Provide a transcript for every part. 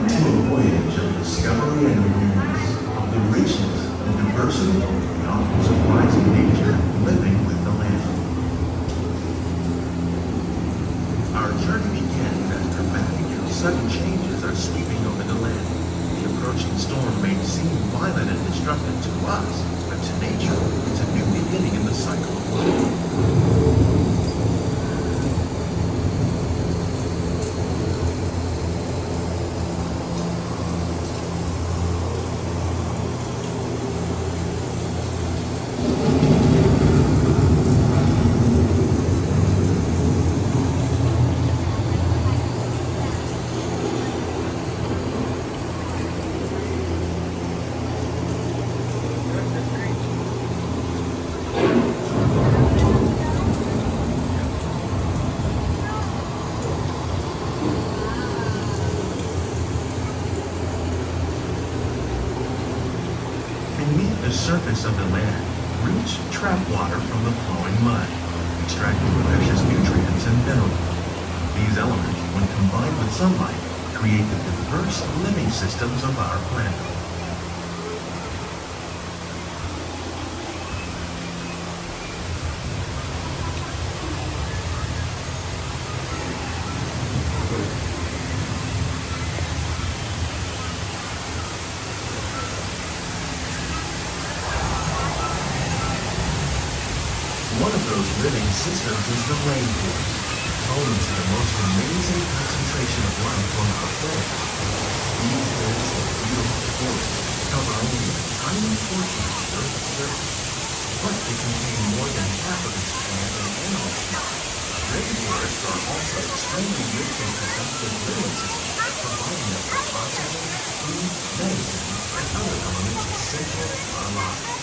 to a voyage of discovery and awareness of the richness and diversity and often surprising nature living with the land. Our journey begins as dramatic and sudden changes are sweeping over the land. The approaching storm may seem violent and destructive to us, but to nature, it's a new beginning in the cycle of life. Beneath the surface of the land, roots trap water from the flowing mud, extracting precious nutrients and minerals. These elements, when combined with sunlight, create the diverse living systems of our planet. One of those living systems is the rainforest, home to the most amazing concentration of life on our planet. These dense and beautiful forests cover only a tiny portion of the Earth's surface, but they contain more than half of its plant and animal species. Rainforests are also extremely rich in productive living systems, providing us with oxygen, food, medicine, and other elements essential to our lives.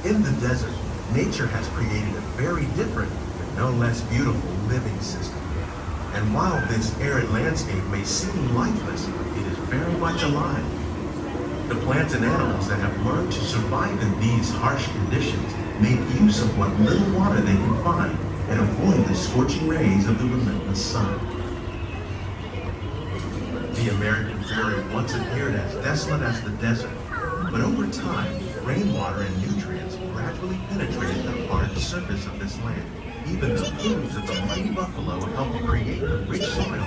In the desert, nature has created a very different, but no less beautiful living system. And while this arid landscape may seem lifeless, it is very much alive. The plants and animals that have learned to survive in these harsh conditions make use of what little water they can find and avoid the scorching rays of the relentless sun. The American forest once appeared as desolate as the desert, but over time, rainwater and nutrients gradually penetrated the hard surface of this land. Even the hooves of the mighty buffalo helped create the rich soil.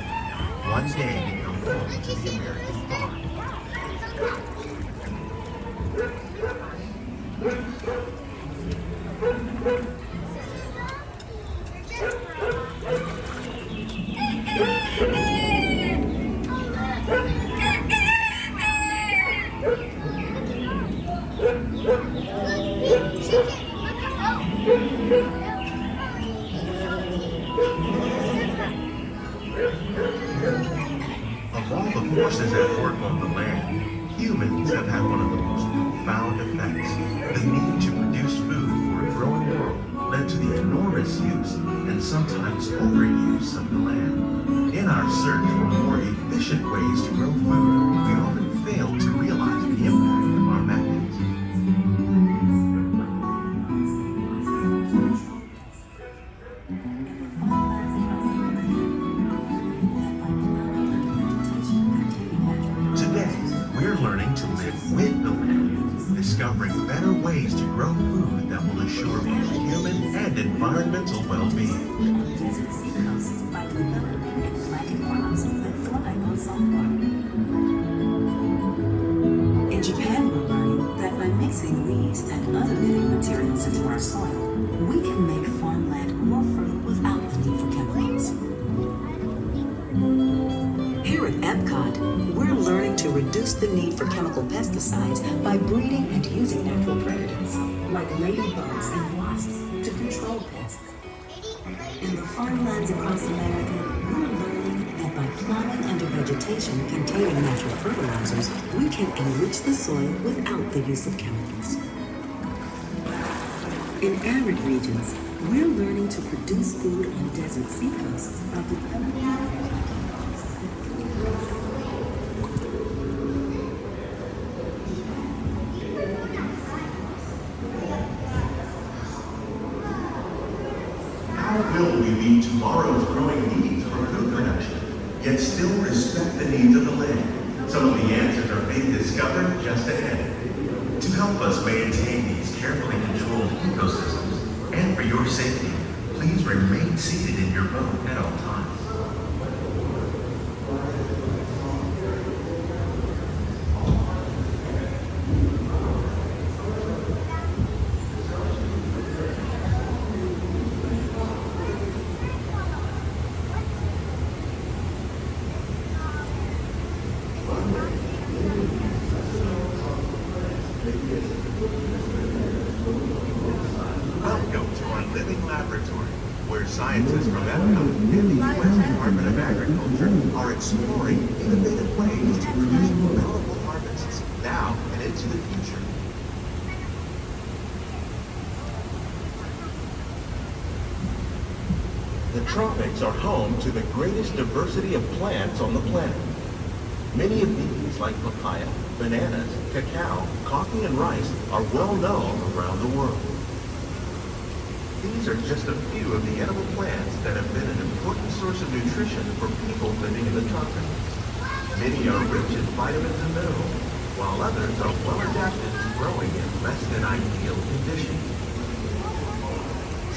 One day become home to the American farm. Of all the forces at work on the land, humans have had one of the most profound effects. The need to produce food for a growing world led to the enormous use and sometimes overuse of the land. In our search for more efficient ways to grow food, we often fail to realize the impact of our methods. Learning to live with the land, discovering better ways to grow food that will assure both human and environmental well-being. In Japan, we're learning that by mixing leaves and other living materials into our soil, we can make farmland more fertile without the need for chemicals. Here at EPCOT, we're learning to reduce the need for chemical pesticides by breeding and using natural predators, like ladybugs and wasps, to control pests. In the farmlands across America, we're learning that by plowing under vegetation containing natural fertilizers, we can enrich the soil without the use of chemicals. In arid regions, we're learning to produce food on desert seacoasts by developing meet tomorrow's growing needs for food production, yet still respect the needs of the land. Some of the answers are being discovered just ahead. To help us maintain these carefully controlled ecosystems, and for your safety, please remain seated in your boat at all times. Welcome to our living laboratory, where scientists from EPCOT and the U.S. Department of Agriculture are exploring innovative ways to produce bountiful harvests now and into the future. The tropics are home to the greatest diversity of plants on the planet. Many of these, like papaya, bananas, cacao, coffee, and rice, are well known around the world. These are just a few of the edible plants that have been an important source of nutrition for people living in the tropics. Many are rich in vitamins and minerals, while others are well adapted to growing in less than ideal conditions.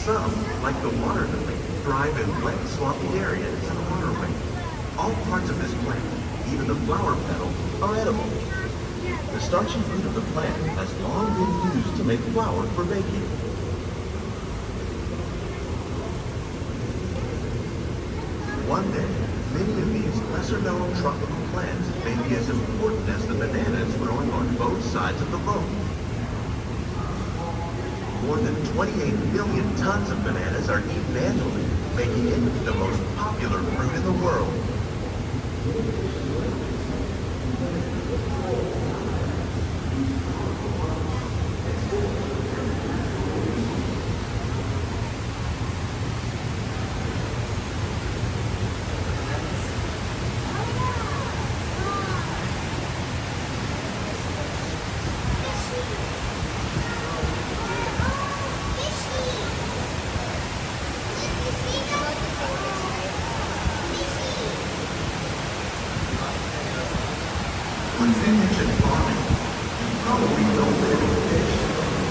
Some, like the water lily, thrive in wet, swampy areas and waterways. All parts of this plant, even the flower petals, are edible. The starchy root of the plant has long been used to make flour for baking. One day, many of these lesser-known tropical plants may be as important as the bananas growing on both sides of the boat. More than 28 billion tons of bananas are eaten annually, making it the most popular fruit in the world. When they mention farming, you probably don't live in fish,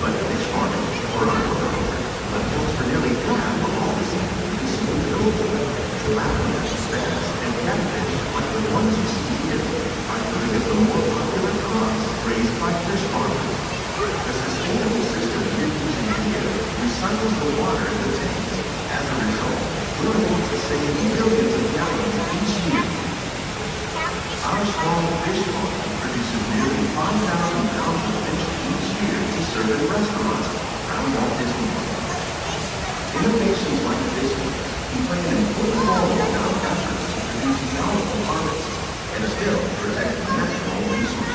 but fish farming, or aquaculture, accounts for nearly half of all the seafood you see in the ocean. Tilapia, bass, and catfish, like the ones you see here, are viewed as the more popular crops raised by fish farmers. The sustainable system you're using here recycles the water in the tanks. As a result, we're able to save millions of gallons each year. Our small fish farm produces nearly 5,000 pounds of fish each year to serve in restaurants around Walt Disney World. Innovations like this one can play an important role in our efforts to produce bountiful harvests and still protect natural resources.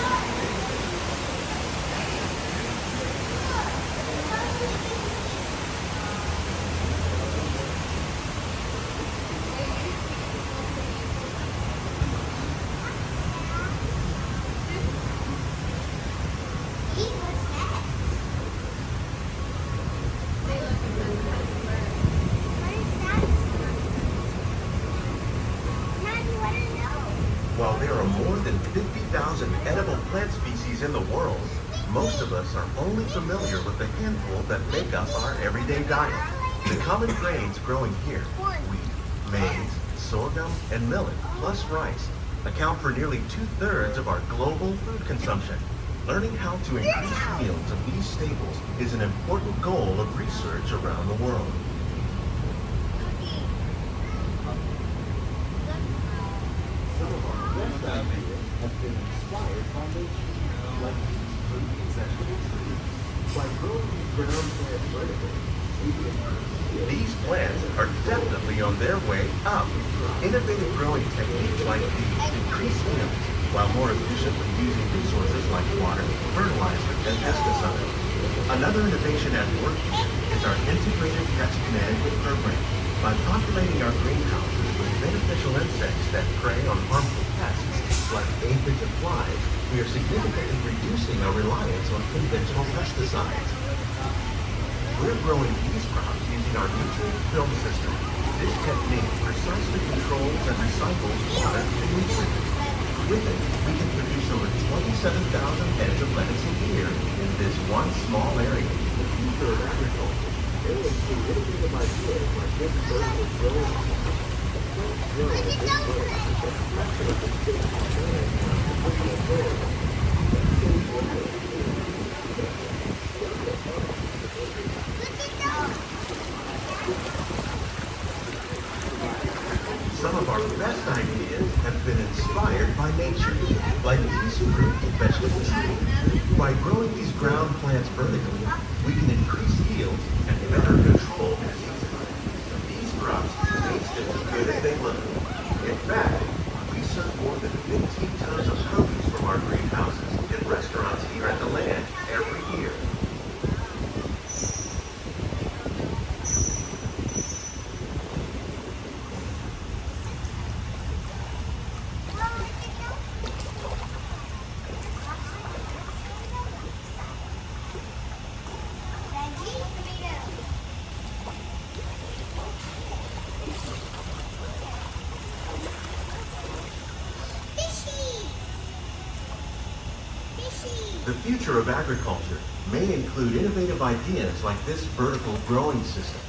While there are more than 50,000 edible plant species in the world, most of us are only familiar with the handful that make up our everyday diet. The common grains growing here, wheat, maize, sorghum, and millet, plus rice, account for nearly 2/3 of our global food consumption. Learning how to increase yields of these staples is an important goal of research around the world. Some of our best ideas have been inspired by nature, like these fruit and vegetable trees. By growing these ground plant vertically, we can these plants are definitely on their way up. Innovative growing techniques like these increase yields while more efficiently using resources like water, fertilizer, and pesticides. Another innovation at work here is our integrated pest management program. By populating our greenhouses with beneficial insects that prey on harmful pests like aphids and flies, we are significantly reducing our reliance on conventional pesticides. We're growing these crops using our nutrient film system. This technique precisely controls and recycles water and nutrients. With it, we can produce over 27,000 heads of lettuce a year in this one small area. The future of agriculture may include innovative ideas like this vertical growing system. Plants grow in this way is a fraction of the space required for the world. That saves water. Some of our best ideas have been inspired by nature, like these fruit and vegetable trees. By growing these ground plants vertically, we can increase yields and better control diseases. These crops taste as good as they look. In fact, we serve more than 15 tons of produce from our greenhouses in restaurants here at the land every year. The future of agriculture may include innovative ideas like this vertical growing system.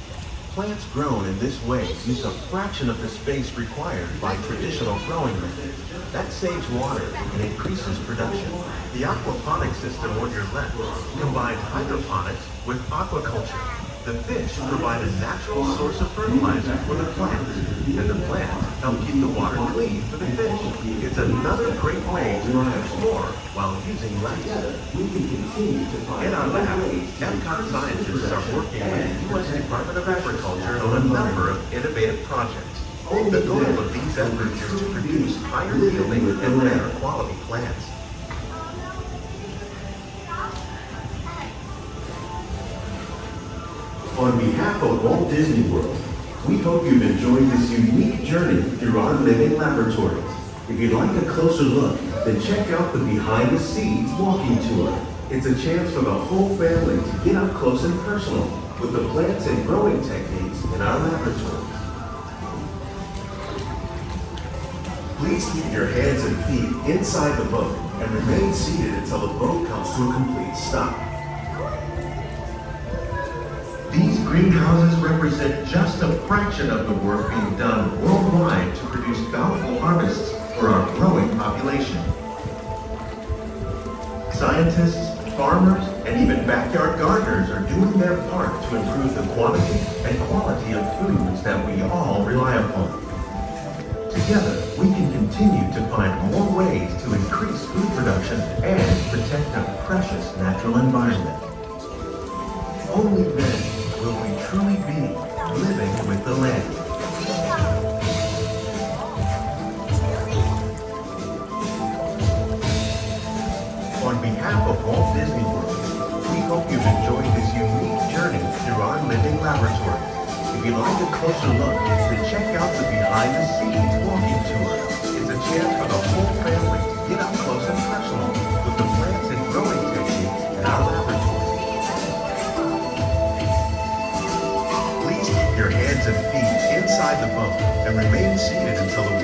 Plants grown in this way use a fraction of the space required by traditional growing methods. That saves water and increases production. The aquaponics system on your left combines hydroponics with aquaculture. The fish provide a natural source of fertilizer for the plants, and the plants help keep the water clean for the fish. It's another great way to produce more while using less. In our lab, EPCOT scientists are working with the U.S. Department of Agriculture on a number of innovative projects. The goal of these efforts is to produce higher yielding and better quality plants. On behalf of Walt Disney World, we hope you've enjoyed this unique journey through our living laboratories. If you'd like a closer look, then check out the behind the scenes walking tour. It's a chance for the whole family to get up close and personal with the plants and growing techniques in our laboratories. Please keep your hands and feet inside the boat and remain seated until the boat comes to a complete stop. These greenhouses represent just a fraction of the work being done worldwide to produce bountiful harvests for our growing population. Scientists, farmers, and even backyard gardeners are doing their part to improve the quantity and quality of foods that we all rely upon. Together, we can continue to find more ways to increase food production and protect our precious natural environment. Only then will we truly be living with the land. On behalf of Walt Disney World, we hope you've enjoyed this unique journey through our living laboratory. If you'd like a closer look, then check out the behind the scenes walking tour. It's a chance for the whole family to get up close and personal with the plants and growing techniques in our laboratory. Your hands and feet inside the boat and remain seated until the